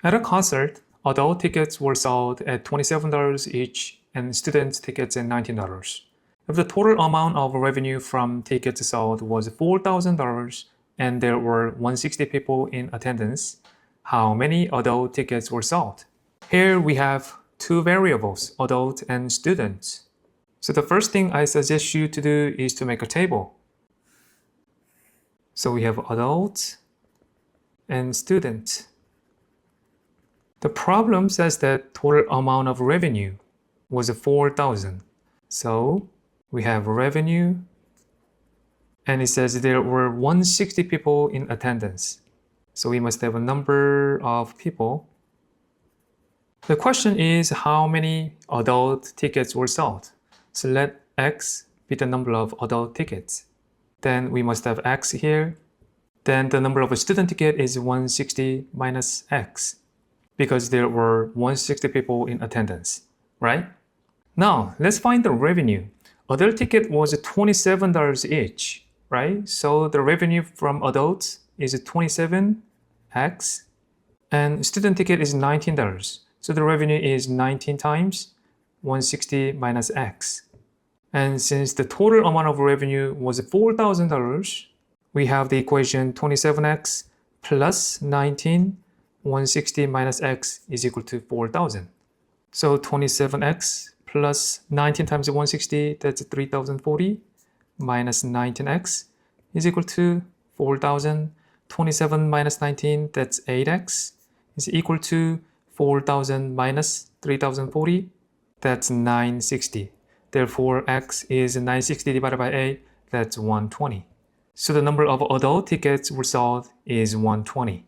At a concert, adult tickets were sold at $27 each and student tickets at $19. If the total amount of revenue from tickets sold was $4,000 and there were 160 people in attendance, how many adult tickets were sold? Here we have two variables, adult and student. So the first thing I suggest you to do is to make a table. So we have adult and student. The problem says that total amount of revenue was 4,000. So we have revenue, and it says there were 160 people in attendance. So we must have a number of people. The question is how many adult tickets were sold. So let X be the number of adult tickets. Then we must have X here. Then the number of student ticket is 160 minus X, because there were 160 people in attendance, right? Now, let's find the revenue. Adult ticket was $27 each, right? So the revenue from adults is 27X, and student ticket is $19. So the revenue is 19 times 160 minus X. And since the total amount of revenue was $4,000, we have the equation 27X plus 19 160 minus X is equal to 4,000. So 27X plus 19 times 160, that's 3,040, minus 19X is equal to 4,000. 27 minus 19, that's 8X, is equal to 4,000 minus 3,040, that's 960. Therefore, X is 960 divided by 8, that's 120. So the number of adult tickets were sold is 120.